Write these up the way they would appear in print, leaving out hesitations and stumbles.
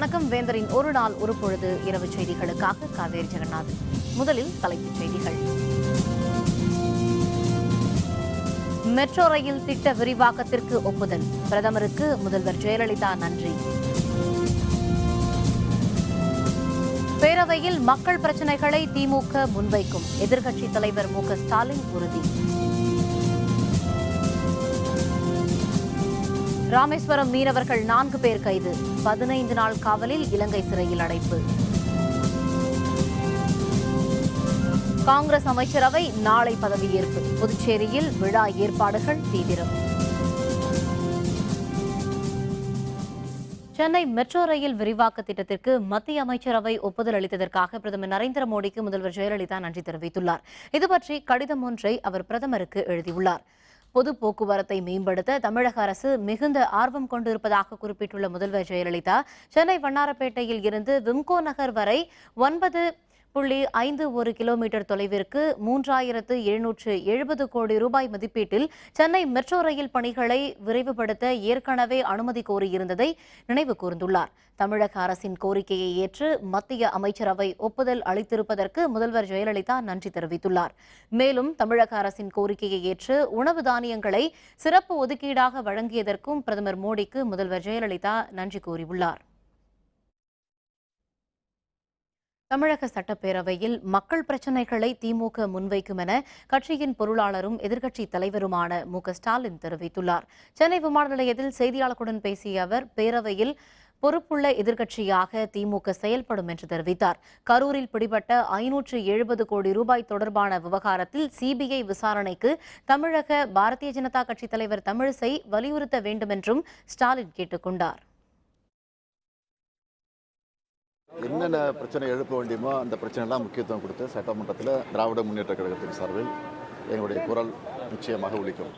வணக்கம். வேந்தரின் ஒரு நாள் ஒரு பொழுது இரவு செய்திகளுக்காக காவேரி ஜெகநாதன். முதலில் தலைப்புச் செய்திகள். மெட்ரோ ரயில் திட்ட விரிவாக்கத்திற்கு ஒப்புதல். பிரதமருக்கு முதல்வர் ஜெயலலிதா நன்றி. பேரவையில் மக்கள் பிரச்சினைகளை திமுக முன்வைக்கும். எதிர்க்கட்சித் தலைவர் மு க ஸ்டாலின் உறுதி. ராமேஸ்வரம் மீனவர்கள் 4 பேர் கைது. 15 நாள் காவலில் இலங்கை சிறையில் அடைப்பு. காங்கிரஸ் அமைச்சரவை நாளை பதவியேற்பு. புதுச்சேரியில் விழா ஏற்பாடுகள் தீவிரம். சென்னை மெட்ரோ ரயில் விரிவாக்க திட்டத்திற்கு மத்திய அமைச்சரவை ஒப்புதல் அளித்ததற்காக பிரதமர் நரேந்திர மோடிக்கு முதல்வர் ஜெயலலிதா நன்றி தெரிவித்துள்ளார். இதுபற்றி கடிதம் ஒன்றை அவர் பிரதமருக்கு எழுதியுள்ளார். பொது போக்குவரத்தை மேம்படுத்த தமிழக அரசு மிகுந்த ஆர்வம் கொண்டிருப்பதாக குறிப்பிட்டுள்ள முதல்வர் ஜெயலலிதா, சென்னை வண்ணாரப்பேட்டையில் இருந்து விம்கோ நகர் வரை 9.51 கிலோமீட்டர் தொலைவிற்கு 3770 கோடி ரூபாய் மதிப்பீட்டில் சென்னை மெட்ரோ ரயில் பணிகளை விரைவுபடுத்த ஏற்கனவே அனுமதி கோரியிருந்ததை நினைவு கூர்ந்துள்ளார். தமிழக அரசின் கோரிக்கையை ஏற்று மத்திய அமைச்சரவை ஒப்புதல் அளித்திருப்பதற்கு முதல்வர் ஜெயலலிதா நன்றி தெரிவித்துள்ளார். மேலும் தமிழக அரசின் கோரிக்கையை ஏற்று உணவு தானியங்களை சிறப்பு ஒதுக்கீடாக வழங்கியதற்கும் பிரதமர் மோடிக்கு முதல்வர் ஜெயலலிதா நன்றி கூறியுள்ளார். தமிழக சட்டப்பேரவையில் மக்கள் பிரச்சினைகளை திமுக முன்வைக்கும் என கட்சியின் பொருளாளரும் எதிர்க்கட்சித் தலைவருமான மு க ஸ்டாலின் தெரிவித்துள்ளார். சென்னை விமான நிலையத்தில் செய்தியாளர்களுடன் பேசிய அவர், பேரவையில் பொறுப்புள்ள எதிர்க்கட்சியாக திமுக செயல்படும் என்று தெரிவித்தார். கரூரில் பிடிபட்ட 570 கோடி ரூபாய் தொடர்பான விவகாரத்தில் சிபிஐ விசாரணைக்கு தமிழக பாரதிய ஜனதா கட்சித் தலைவர் தமிழிசை வலியுறுத்த வேண்டும் என்றும் ஸ்டாலின் கேட்டுக் கொண்டார். என்னென்ன பிரச்சனை எழுப்ப வேண்டியமோ அந்த பிரச்சனைலாம் முக்கியத்துவம் கொடுத்து சட்டமன்றத்தில் திராவிட முன்னேற்ற கழகத்தின் சார்பில் எங்களுடைய குரல் நிச்சயமாக ஒலிக்கும்.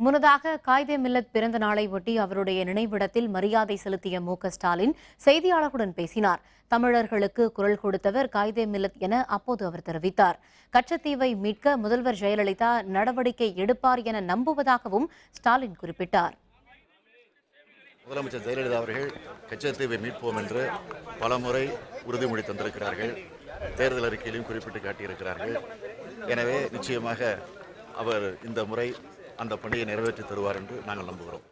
முன்னதாக காயிதே மில்லத் பிறந்த நாளை ஒட்டி அவருடைய நினைவிடத்தில் மரியாதை செலுத்திய மு க ஸ்டாலின் செய்தியாளர்களுடன் பேசினார். தமிழர்களுக்கு குரல் கொடுத்தவர் காயிதே மில்லத் என அப்போது அவர் தெரிவித்தார். கச்சத்தீவை மீட்க முதல்வர் ஜெயலலிதா நடவடிக்கை எடுப்பார் என நம்புவதாகவும் ஸ்டாலின் குறிப்பிட்டார். முதலமைச்சர் ஜெயலலிதா அவர்கள் கச்சத்தீவை மீட்போம் என்று பலமுறை உறுதிமொழி தந்திருக்கிறார்கள். தேர்தல் அறிக்கையிலும் குறிப்பிட்டு காட்டியிருக்கிறார்கள். எனவே நிச்சயமாக அவர் இந்த முறை அந்த பணியை நிறைவேற்றி தருவார் என்று நாங்கள் நம்புகிறோம்.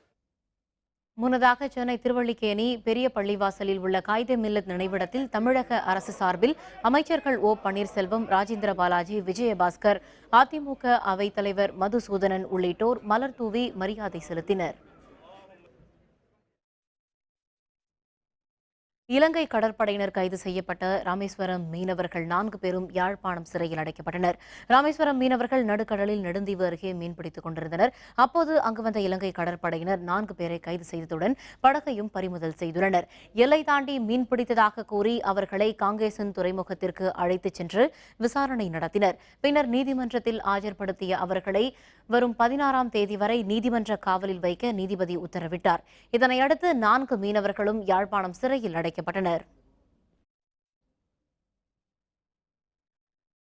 முன்னதாக சென்னை திருவல்லிக்கேணி பெரிய பள்ளிவாசலில் உள்ள காயிதே மில்லத் நினைவிடத்தில் தமிழக அரசு சார்பில் அமைச்சர்கள் ஓ பன்னீர்செல்வம், ராஜேந்திர பாலாஜி, விஜயபாஸ்கர், அதிமுக அவைத்தலைவர் மதுசூதனன் உள்ளிட்டோர் மலர் தூவி மரியாதை செலுத்தினர். இலங்கை கடற்படையினர் கைது செய்யப்பட்ட ராமேஸ்வரம் மீனவர்கள் 4 பேரும் யாழ்ப்பாணம் சிறையில் அடைக்கப்பட்டனர். ராமேஸ்வரம் மீனவர்கள் நடுக்கடலில் நெடுந்தீவு அருகே மீன்பிடித்துக் கொண்டிருந்தனர். அப்போது அங்கு வந்த இலங்கை கடற்படையினர் 4 பேரை கைது செய்ததுடன் படகையும் பறிமுதல் செய்துள்ளனர். எல்லை தாண்டி மீன்பிடித்ததாக கூறி அவர்களை காங்கேசன் துறைமுகத்திற்கு அழைத்துச் சென்று விசாரணை நடத்தினர். பின்னர் நீதிமன்றத்தில் ஆஜர்படுத்திய அவர்களை வரும் 16ஆம் தேதி வரை நீதிமன்ற காவலில் வைக்க நீதிபதி உத்தரவிட்டார். இதனையடுத்து 4 மீனவர்களும் யாழ்ப்பாணம் சிறையில் அடைக்கப்பட்டனர்.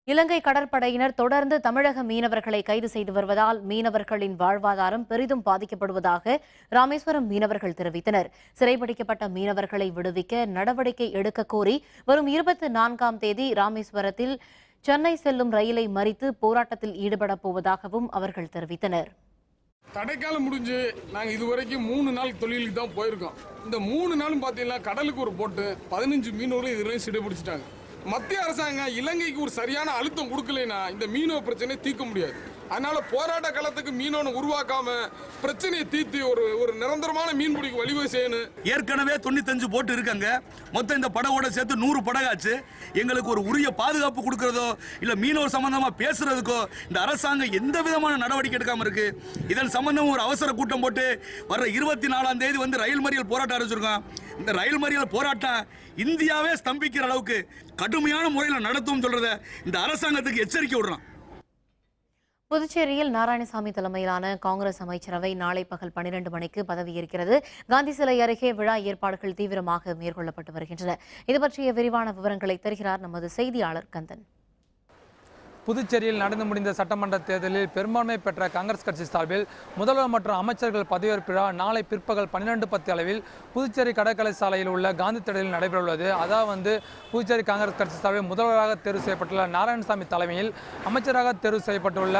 இலங்கை கடற்படையினர் தொடர்ந்து தமிழக மீனவர்களை கைது செய்து வருவதால் மீனவர்களின் வாழ்வாதாரம் பெரிதும் பாதிக்கப்படுவதாக ராமேஸ்வரம் மீனவர்கள் தெரிவித்தனர். சிறைபிடிக்கப்பட்ட மீனவர்களை விடுவிக்க நடவடிக்கை எடுக்க கோரி வரும் 24ஆம் தேதி ராமேஸ்வரத்தில் சென்னை செல்லும் ரயிலை மறித்து போராட்டத்தில் ஈடுபடப் போவதாகவும் அவர்கள் தெரிவித்தனர். தடைக்காலம் முடிஞ்சு நாங்கள் இதுவரைக்கும் 3 நாள் தொழிலுக்கு தான் போயிருக்கோம். இந்த 3 நாளும் பார்த்தீங்கன்னா கடலுக்கு ஒரு போட்டு 15 மீனவர்கள் இதுவரையும் சிறைபிடிச்சிட்டாங்க. மத்திய அரசாங்கம் இலங்கைக்கு ஒரு சரியான அழுத்தம் கொடுக்கலைன்னா இந்த மீனவ பிரச்சனையை தீர்க்க முடியாது. அதனால போராட்ட காலத்துக்கு மீனவனை உருவாக்காம பிரச்சனையை தீர்த்து ஒரு நிரந்தரமான மீன்பிடிக்கு வழிவகை செய்யணும். ஏற்கனவே 95 போட்டு இருக்காங்க. மொத்தம் இந்த படகோட சேர்த்து 100 படகாச்சு. எங்களுக்கு ஒரு உரிய பாதுகாப்பு கொடுக்கறதோ இல்ல மீனவர் சம்பந்தமா பேசுறதுக்கோ இந்த அரசாங்கம் எந்த விதமான நடவடிக்கை எடுக்காம இருக்கு. இதன் சம்பந்தம் ஒரு அவசர கூட்டம் போட்டு வர 24ஆம் தேதி வந்து ரயில் மறியல் போராட்டம் அறிவிச்சிருக்கோம். இந்த ரயில் மறியல் போராட்டம் இந்தியாவே ஸ்தம்பிக்கிற அளவுக்கு கடுமையான முறையில் நடத்தும் சொல்றத இந்த அரசாங்கத்துக்கு எச்சரிக்கை விடுறோம். புதுச்சேரியில் நாராயணசாமி தலைமையிலான காங்கிரஸ் அமைச்சரவை நாளை பகல் 12 மணிக்கு பதவியேற்கிறது. காந்தி சிலை அருகே விழா ஏற்பாடுகள் தீவிரமாக மேற்கொள்ளப்பட்டு வருகின்றன. இது பற்றிய விரிவான விவரங்களை தருகிறார் நமது செய்தியாளர் கந்தன். புதுச்சேரியில் நடந்து முடிந்த சட்டமன்ற தேர்தலில் பெரும்பான்மை பெற்ற காங்கிரஸ் கட்சி சார்பில் முதல்வர் மற்றும் அமைச்சர்கள் பதவியேற்பு விழா நாளை பிற்பகல் 12:10 அளவில் புதுச்சேரி கடற்கரை சாலையில் உள்ள காந்தி திடலில் நடைபெறவுள்ளது. அதாவது புதுச்சேரி காங்கிரஸ் கட்சி சார்பில் முதல்வராக தேர்வு செய்யப்பட்டுள்ள நாராயணசாமி தலைமையில் அமைச்சராக தேர்வு செய்யப்பட்டுள்ள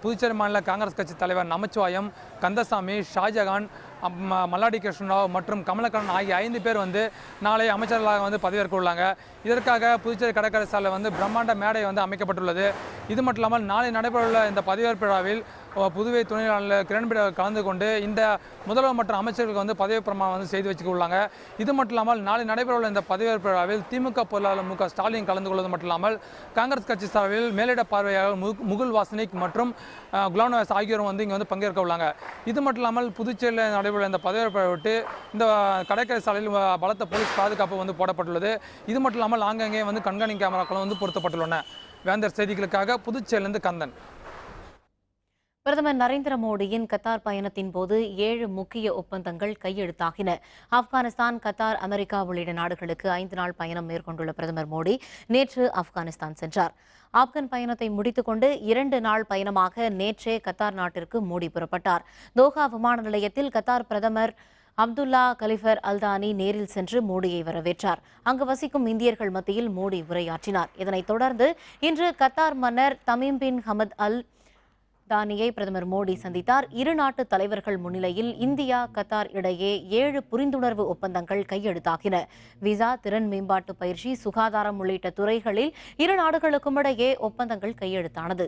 புதுச்சேரி மாநில காங்கிரஸ் கட்சி தலைவர் நமச்சிவாயம், கந்தசாமி, ஷாஜகான், மல்லாடி கிருஷ்ணராவ் மற்றும் கமலக்கண்ணன் ஆகிய 5 பேர் நாளை அமைச்சர்களாக பதவியேற்க உள்ளாங்க. இதற்காக புதுச்சேரி கடற்கரை சாலையில் பிரம்மாண்ட மேடை அமைக்கப்பட்டுள்ளது. இது மட்டும் இல்லாமல் நாளை நடைபெறவுள்ள இந்த பதவியேற்பு விழாவில் புதுவை துணையாளர் கிரண்பேடி கலந்து கொண்டு இந்த முதல்வர் மற்றும் அமைச்சர்களுக்கு பதவி பிரமாணம் செய்து வச்சுக்க உள்ளாங்க. இது மட்டும் இல்லாமல் நாளை நடைபெறவுள்ள இந்த பதவியேற்பு விழாவில் திமுக பொருளாளர் மு.க. ஸ்டாலின் கலந்து கொள்வது மட்டும் இல்லாமல் காங்கிரஸ் கட்சி சார்பில் மேலிட பார்வையாளர் முகுல் வாசனிக் மற்றும் குலாம் நவாஸ் ஆகியோரும் இங்கே பங்கேற்க உள்ளாங்க. இது மட்டும் இல்லாமல் புதுச்சேரியில் நடைபெறும் இந்த பதவியேற்பை விட்டு இந்த கடற்கரை சாலையில் பலத்த போலீஸ் பாதுகாப்பு போடப்பட்டுள்ளது. இது மட்டும் இல்லாமல் ஆங்காங்கே கண்காணிப்பு கேமராக்களும் பொருத்தப்பட்டுள்ளன. வேந்தர் செய்திகளுக்காக புதுச்சேரியிலிருந்து கந்தன். பிரதமர் நரேந்திர மோடியின் கத்தார் பயணத்தின் போது 7 முக்கிய ஒப்பந்தங்கள் கையெழுத்தாகின. ஆப்கானிஸ்தான், கத்தார், அமெரிக்கா உள்ளிட்ட நாடுகளுக்கு 5 நாள் பயணம் மேற்கொண்டுள்ள பிரதமர் மோடி நேற்று ஆப்கானிஸ்தான் சென்றார். ஆப்கான் பயணத்தை முடித்துக்கொண்டு 2 நாள் பயணமாக நேற்றே கத்தார் நாட்டிற்கு மோடி புறப்பட்டார். தோஹா விமான நிலையத்தில் கத்தார் பிரதமர் அப்துல்லா கலிஃபர் அல்தானி நேரில் சென்று மோடியை வரவேற்றார். அங்கு வசிக்கும் இந்தியர்கள் மத்தியில் மோடி உரையாற்றினார். இதனைத் தொடர்ந்து இன்று கத்தார் மன்னர் தமீம் பின் ஹமத் அல் தானியை பிரதமர் மோடி சந்தித்தார். இரு நாட்டு தலைவர்கள் முன்னிலையில் இந்தியா, கத்தார் இடையே 7 புரிந்துணர்வு ஒப்பந்தங்கள் கையெழுத்தாகின. விசா, திறன் மேம்பாட்டு பயிற்சி, சுகாதாரம் உள்ளிட்ட துறைகளில் இரு நாடுகளுக்கும் இடையே ஒப்பந்தங்கள் கையெழுத்தானது.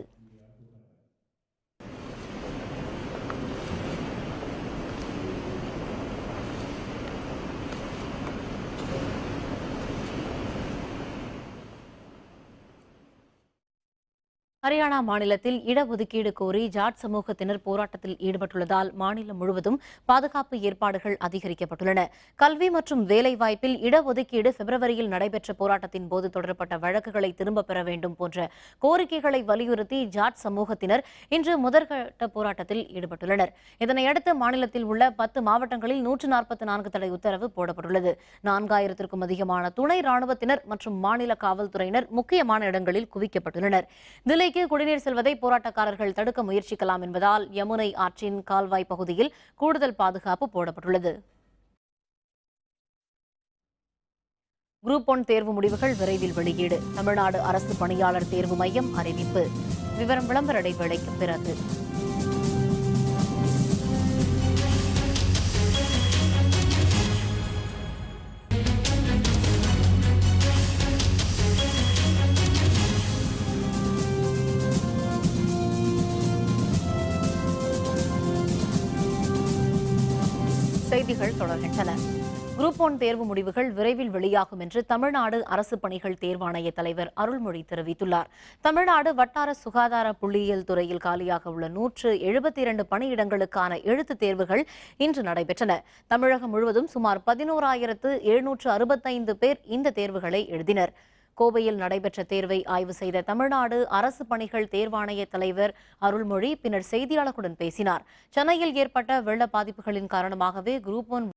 ஹரியானா மாநிலத்தில் இடஒதுக்கீடு கோரி ஜாட் சமூகத்தினர் போராட்டத்தில் ஈடுபட்டுள்ளதால் மாநிலம் முழுவதும் பாதுகாப்பு ஏற்பாடுகள் அதிகரிக்கப்பட்டுள்ளன. கல்வி மற்றும் வேலைவாய்ப்பில் இடஒதுக்கீடு பிப்ரவரியில் நடைபெற்ற போராட்டத்தின் போது தொடரப்பட்ட வழக்குகளை திரும்பப் பெற வேண்டும் போன்ற கோரிக்கைகளை வலியுறுத்தி ஜாட் சமூகத்தினர் இன்று முதற்கட்ட போராட்டத்தில் ஈடுபட்டுள்ளனர். இதனையடுத்து மாநிலத்தில் உள்ள 10 மாவட்டங்களில் 144 தடை உத்தரவு போடப்பட்டுள்ளது. 4000க்கும் அதிகமான துணை ராணுவத்தினர் மற்றும் மாநில காவல்துறையினர் முக்கியமான இடங்களில் குவிக்கப்பட்டுள்ளனர். தில்லி குடிநீர் செல்வதை போராட்டக்காரர்கள் தடுக்க முயற்சிக்கலாம் என்பதால் யமுனை ஆற்றின் கால்வாய் பகுதியில் கூடுதல் பாதுகாப்பு போடப்பட்டுள்ளது. குரூப் 1 தேர்வு முடிவுகள் விரைவில் வெளியீடு. தமிழ்நாடு அரசு பணியாளர் தேர்வு மையம் அறிவிப்பு. விவரம் விளம்பர இடைவேளைக்கு பிறகு. செய்திகள் தொடர்கின்றன. குரூப் 1 தேர்வு முடிவுகள் விரைவில் வெளியாகும் என்று தமிழ்நாடு அரசு பணிகள் தேர்வாணைய தலைவர் அருள்மொழி தெரிவித்துள்ளார். தமிழ்நாடு வட்டார சுகாதார புள்ளியியல் துறையில் காலியாக உள்ள 172 பணியிடங்களுக்கான எழுத்துத் தேர்வுகள் இன்று நடைபெற்றன. தமிழகம் முழுவதும் சுமார் 11,765 பேர் இந்த தேர்வுகளை எழுதினர். கோவையில் நடைபெற்ற தேர்வை ஆய்வு செய்த தமிழ்நாடு அரசு பணிகள் தேர்வாணைய தலைவர் அருள்மொழி பின்னர் செய்தியாளர்களுடன் பேசினார். சென்னையில் ஏற்பட்ட வெள்ள பாதிப்புகளின் காரணமாகவே குரூப் 1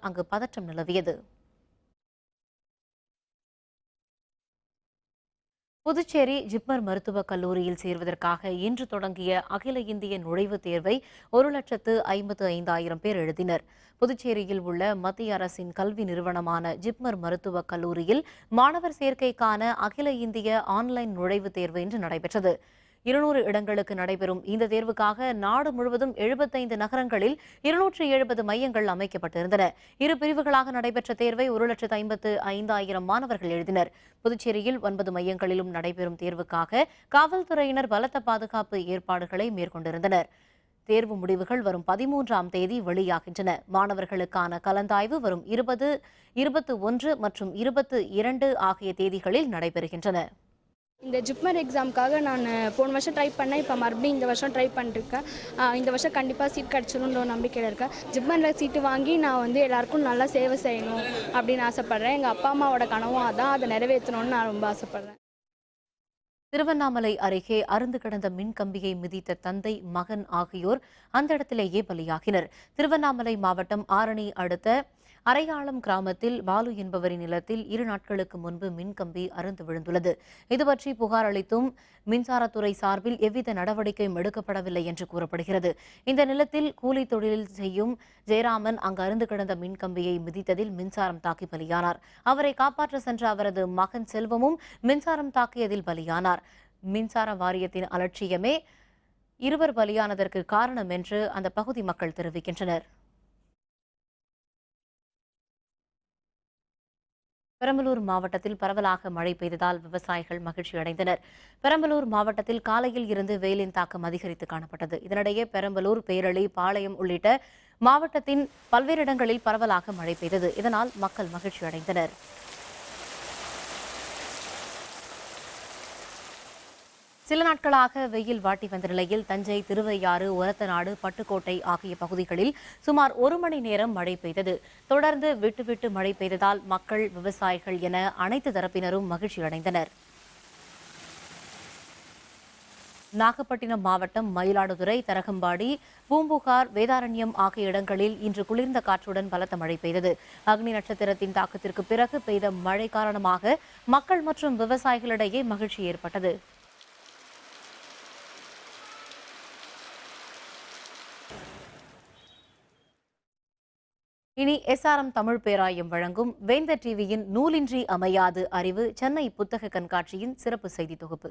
அங்கு பதற்றம் நிலவியது. புதுச்சேரி ஜிப்மர் மருத்துவக் கல்லூரியில் சேர்வதற்காக இன்று தொடங்கிய அகில இந்திய நுழைவுத் தேர்வை 1,55,000 பேர் எழுதினர். புதுச்சேரியில் உள்ள மத்திய அரசின் கல்வி நிறுவனமான ஜிப்மர் மருத்துவக் கல்லூரியில் மாணவர் சேர்க்கைக்கான அகில இந்திய ஆன்லைன் நுழைவுத் தேர்வு இன்று நடைபெற்றது. 200 இடங்களுக்கு நடைபெறும் இந்த தேர்வுக்காக நாடு முழுவதும் 75 நகரங்களில் 270 மையங்கள் அமைக்கப்பட்டிருந்தன. இரு பிரிவுகளாக நடைபெற்ற தேர்வை 1,55,000 மாணவர்கள் எழுதினர். புதுச்சேரியில் 9 மையங்களிலும் நடைபெறும் தேர்வுக்காக காவல்துறையினர் பலத்த பாதுகாப்பு ஏற்பாடுகளை மேற்கொண்டிருந்தனர். தேர்வு முடிவுகள் வரும் 13ஆம் தேதி வெளியாகின்றன. மாணவர்களுக்கான கலந்தாய்வு வரும் 20, 21 மற்றும் 22 ஆகிய தேதிகளில் நடைபெறுகின்றன. இந்த ஜிப்மர் எக்ஸாமுக்காக நான் போன வருஷம் ட்ரை பண்ணேன். இப்போ மறுபடியும் இந்த வருஷம் ட்ரை பண்ணிருக்கேன். இந்த வருஷம் கண்டிப்பாக சீட் கிடச்சிடும்ன்ற ஒரு நம்பிக்கையில் இருக்கேன். ஜிப்மரில் சீட்டு வாங்கி நான் எல்லாருக்கும் நல்லா சேவை செய்யணும் அப்படின்னு ஆசைப்பட்றேன். எங்கள் அப்பா அம்மாவோட கனவும் அதான், அதை நிறைவேற்றணும்னு நான் ரொம்ப ஆசைப்பட்றேன். திருவண்ணாமலை அருகே அறுந்து கிடந்த மின்கம்பியை மிதித்த தந்தை, மகன் ஆகியோர் அந்த இடத்திலேயே பலியாகினர். திருவண்ணாமலை மாவட்டம் ஆரணி அடுத்த அரையாளம் கிராமத்தில் பாலு என்பவரின் நிலத்தில் 2 நாட்களுக்கு முன்பு மின்கம்பி அறுந்து விழுந்துள்ளது. இதுபற்றி புகார் அளித்தும் மின்சாரத்துறை சார்பில் எவ்வித நடவடிக்கையும் எடுக்கப்படவில்லை என்று கூறப்படுகிறது. இந்த நிலத்தில் கூலி தொழில் செய்யும் ஜெயராமன் அங்கு அறுந்து கிடந்த மின்கம்பியை மிதித்ததில் மின்சாரம் தாக்கி பலியானார். அவரை காப்பாற்ற சென்ற அவரது மகன் செல்வமும் மின்சாரம் தாக்கியதில் பலியானார். மின்சார வாரியத்தின் அலட்சியமே இருவர் பலியானதற்கு காரணம் என்று அந்த பகுதி மக்கள் தெரிவிக்கின்றனர். பெரம்பலூர் மாவட்டத்தில் பரவலாக மழை பெய்ததால் விவசாயிகள் மகிழ்ச்சி அடைந்தனர். பெரம்பலூர் மாவட்டத்தில் காலையில் இருந்து வெயிலின் தாக்கம் அதிகரித்து காணப்பட்டது. இதனிடையே பெரம்பலூர், பேரளி, பாளையம் உள்ளிட்ட மாவட்டத்தின் பல்வேறு இடங்களில் பரவலாக மழை பெய்தது. இதனால் மக்கள் மகிழ்ச்சி அடைந்தனர். சில நாட்களாக வெயில் வாட்டி வந்த நிலையில் தஞ்சை, திருவையாறு, ஒரத்தநாடு, பட்டுக்கோட்டை ஆகிய பகுதிகளில் சுமார் 1 மணி நேரம் மழை பெய்தது. தொடர்ந்து விட்டு மழை பெய்ததால் மக்கள், விவசாயிகள் என அனைத்து தரப்பினரும் மகிழ்ச்சி அடைந்தனர். நாகப்பட்டினம் மாவட்டம் மயிலாடுதுறை, தரகம்பாடி, பூம்புகார், வேதாரண்யம் ஆகிய இடங்களில் இன்று குளிர்ந்த காற்றுடன் பலத்த மழை பெய்தது. அக்னி நட்சத்திரத்தின் தாக்கத்திற்கு பிறகு பெய்த மழை காரணமாக மக்கள் மற்றும் விவசாயிகளிடையே மகிழ்ச்சி ஏற்பட்டது. இனி SRM தமிழ் பேராயம் வழங்கும் வேந்தர் டிவியின் நூலின்றி அமையாது அறிவு சென்னை புத்தக கண்காட்சியின் சிறப்பு செய்தி தொகுப்பு.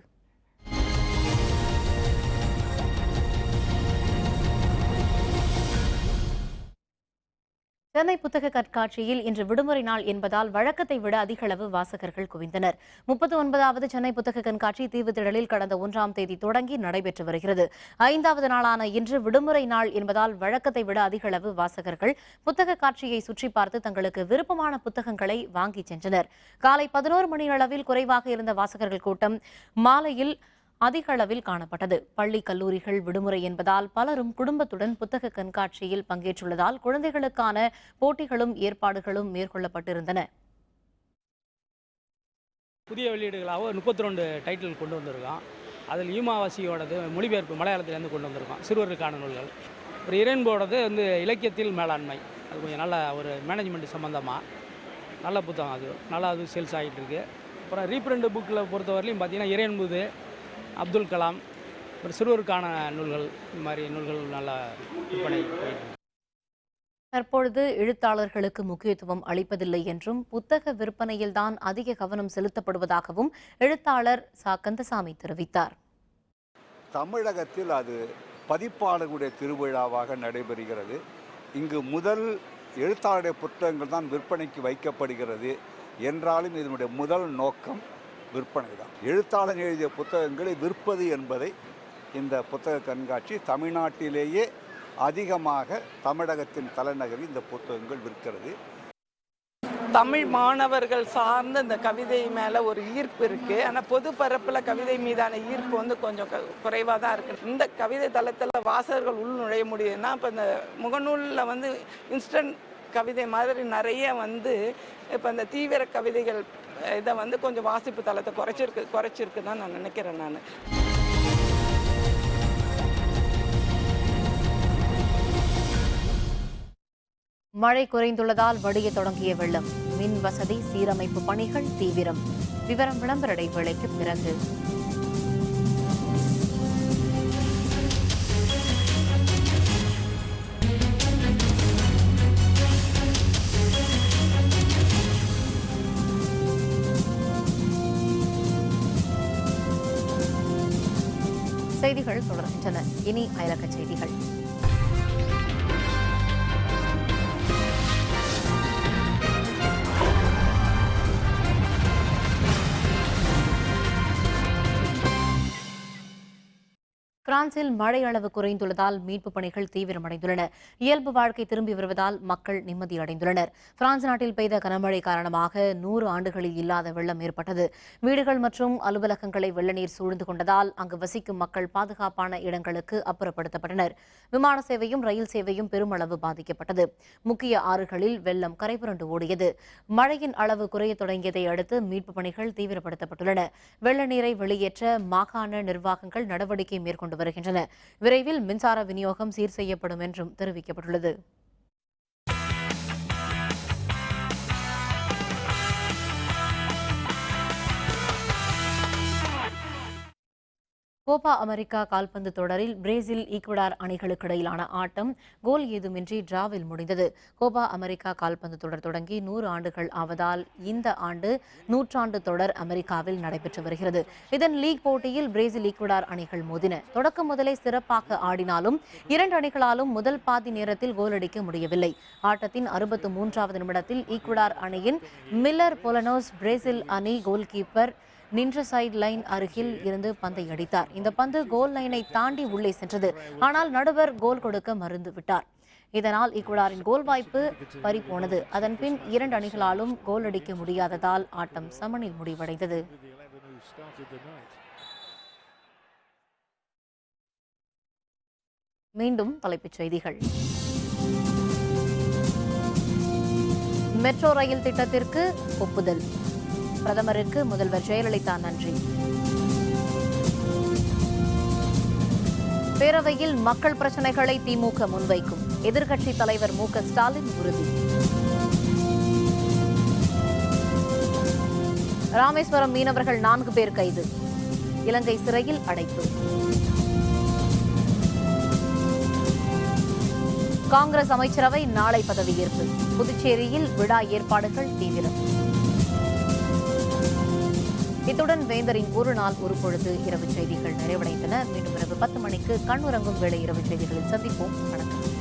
சென்னை புத்தக கண்காட்சியில் இன்று விடுமுறை நாள் என்பதால் வழக்கத்தை விட அதிக அளவு வாசகர்கள் குவிந்தனர். 39வது சென்னை புத்தக கண்காட்சி தீவுத்திடலில் கடந்த 1ஆம் தேதி தொடங்கி நடைபெற்று வருகிறது. 5வது நாளான இன்று விடுமுறை நாள் என்பதால் வழக்கத்தை விட அதிக அளவு வாசகர்கள் புத்தக காட்சியை சுற்றி பார்த்து தங்களுக்கு விருப்பமான புத்தகங்களை வாங்கி சென்றனர். காலை 11 மணி அளவில் குறைவாக இருந்த வாசகர்கள் கூட்டம் மாலையில் அதிக அளவில் காணப்பட்டது. பள்ளி, கல்லூரிகள் விடுமுறை என்பதால் பலரும் குடும்பத்துடன் புத்தக கண்காட்சியில் பங்கேற்றுள்ளதால் குழந்தைகளுக்கான போட்டிகளும் ஏற்பாடுகளும் மேற்கொள்ளப்பட்டிருந்தன. புதிய வெளியீடுகளாக 32 டைட்டில் கொண்டு வந்திருக்கோம். அதில் ஈமாவாசியோடது மொழிபெயர்ப்பு மலையாளத்திலேருந்து கொண்டு வந்திருக்கோம். சிறுவர்களுக்கான நூல்கள். ஒரு இரன்போடது இலக்கியத்தில் மேலாண்மை, அது கொஞ்சம் நல்ல ஒரு மேனேஜ்மெண்ட் சம்மந்தமாக நல்ல புத்தகம். அது நல்லா சேல்ஸ் ஆகிட்டு இருக்கு. அப்புறம் ரீப்ரிண்ட் புக்கில் பொறுத்தவரையிலையும் பார்த்தீங்கன்னா இறையன்புது, அப்துல் கலாம், ஒரு சிறுவருக்கான நூல்கள், இந்த மாதிரி நூல்கள் நல்லா விற்பனை. தற்பொழுது எழுத்தாளர்களுக்கு முக்கியத்துவம் அளிப்பதில்லை என்றும் புத்தக விற்பனையில்தான் அதிக கவனம் செலுத்தப்படுவதாகவும் எழுத்தாளர் ச. கந்தசாமி தெரிவித்தார். தமிழகத்தில் அது பதிப்பாளர்களுடைய திருவிழாவாக நடைபெறுகிறது. இங்கு முதல் எழுத்தாளருடைய புத்தகங்கள் தான் விற்பனைக்கு வைக்கப்படுகிறது என்றாலும் இதனுடைய முதல் நோக்கம் விற்பனை தான். எழுத்தாளர் எழுதிய புத்தகங்களை விற்பது என்பதை இந்த புத்தக கண்காட்சி தமிழ்நாட்டிலேயே அதிகமாக தமிழகத்தின் தலைநகரில் இந்த புத்தகங்கள் விற்கிறது. தமிழ் மாணவர்கள் சார்ந்த இந்த கவிதை மேலே ஒரு ஈர்ப்பு இருக்குது. ஆனால் பொது பரப்பில் கவிதை மீதான ஈர்ப்பு கொஞ்சம் குறைவாக தான் இருக்குது. இந்த கவிதை தளத்தில் வாசகர்கள் உள் நுழைய முடியுதுன்னா இப்போ இந்த முகநூலில் இன்ஸ்டன்ட் கவிதை மாதிரி நிறைய இப்போ இந்த தீவிர கவிதைகள் இதை கொஞ்சம் வாசிப்பு தளத்தை குறைச்சிருக்கு தான் நான் நினைக்கிறேன். நான் மழை குறைந்துள்ளதால் வடிய தொடங்கிய வெள்ளம், மின் வசதி சீரமைப்பு பணிகள் தீவிரம். விவரம் விளம்பர இடைவேளைக்கு பிறகு. செய்திகள் தொடர்கின்றன. இனி அயலக செய்திகள். பிரான்சில் மழை அளவு குறைந்துள்ளதால் மீட்புப் பணிகள் தீவிரமடைந்துள்ளன. இயல்பு வாழ்க்கை திரும்பி வருவதால் மக்கள் நிம்மதியடைந்துள்ளனர். பிரான்ஸ் நாட்டில் பெய்த கனமழை காரணமாக 100 ஆண்டுகளில் இல்லாத வெள்ளம் ஏற்பட்டது. வீடுகள் மற்றும் அலுவலகங்களை வெள்ள நீர் சூழ்ந்து கொண்டதால் அங்கு வசிக்கும் மக்கள் பாதுகாப்பான இடங்களுக்கு அப்புறப்படுத்தப்பட்டனர். விமான சேவையும் ரயில் சேவையும் பெருமளவு பாதிக்கப்பட்டது. முக்கிய ஆறுகளில் வெள்ளம் கரைபுரண்டு ஓடியது. மழையின் அளவு குறைய தொடங்கியதை அடுத்து மீட்புப் பணிகள் தீவிரப்படுத்தப்பட்டுள்ளன. வெள்ள நீரை வெளியேற்ற மாகாண நிர்வாகங்கள் நடவடிக்கை மேற்கொண்டு வருகின்றன. விரைவில் மின்சார விநியோகம் சீர் செய்யப்படும் என்றும் தெரிவிக்கப்பட்டுள்ளது. கோபா அமெரிக்கா கால்பந்து தொடரில் பிரேசில் ஈக்வடார் அணிகளுக்கு இடையிலான ஆட்டம் கோல் ஏதுமின்றி டிராவில் முடிந்தது. கோபா அமெரிக்கா கால்பந்து தொடர் தொடங்கி 100 ஆண்டுகள் ஆவதால் இந்த ஆண்டு 100ஆண்டு தொடர் அமெரிக்காவில் நடைபெற்று வருகிறது. இதன் லீக் போட்டியில் பிரேசில் ஈக்வடார் அணிகள் மோதின. தொடக்கம் முதலே சிறப்பாக ஆடினாலும் 2 அணிகளாலும் முதல் பாதி நேரத்தில் கோல் அடிக்க முடியவில்லை. ஆட்டத்தின் 63வது நிமிடத்தில் ஈக்வடார் அணியின் மில்லர் பொலனோஸ் பிரேசில் அணி கோல் கீப்பர் நின்ற சைட் லைன் அருகில் இருந்து பந்தை அடித்தார். இந்த பந்து கோல் லைனை தாண்டி உள்ளே சென்றது. ஆனால் நடுவர் கோல் கொடுக்க மறுத்துவிட்டார். இதனால் ஈக்வடாரின் கோல் வாய்ப்பு பறிபோனது. அதன்பின் 2 அணிகளாலும் கோல் அடிக்க முடியாததால் ஆட்டம் சமனில் முடிவடைந்தது. மீண்டும் தலைப்புச் செய்திகள். மெட்ரோ ரயில் திட்டத்திற்கு ஒப்புதல். பிரதமருக்கு முதல்வர் ஜெயலலிதா நன்றி. பேரவையில் மக்கள் பிரச்சினைகளை திமுக முன்வைக்கும். எதிர்க்கட்சித் தலைவர் மு.க. ஸ்டாலின் உறுதி. ராமேஸ்வரம் மீனவர்கள் 4 பேர் கைது. இலங்கை சிறையில் அடைப்பு. காங்கிரஸ் அமைச்சரவை நாளை பதவியேற்பு. புதுச்சேரியில் விழா ஏற்பாடுகள் தீவிரம். இத்துடன் வேந்தரின் ஒரு நாள் ஒரு பொழுது இரவு செய்திகள் நிறைவடைந்தன. மீண்டும் இரவு 10 மணிக்கு கண்ணுறங்கும் வேளை இரவு செய்திகளில் சந்திப்போம். வணக்கம்.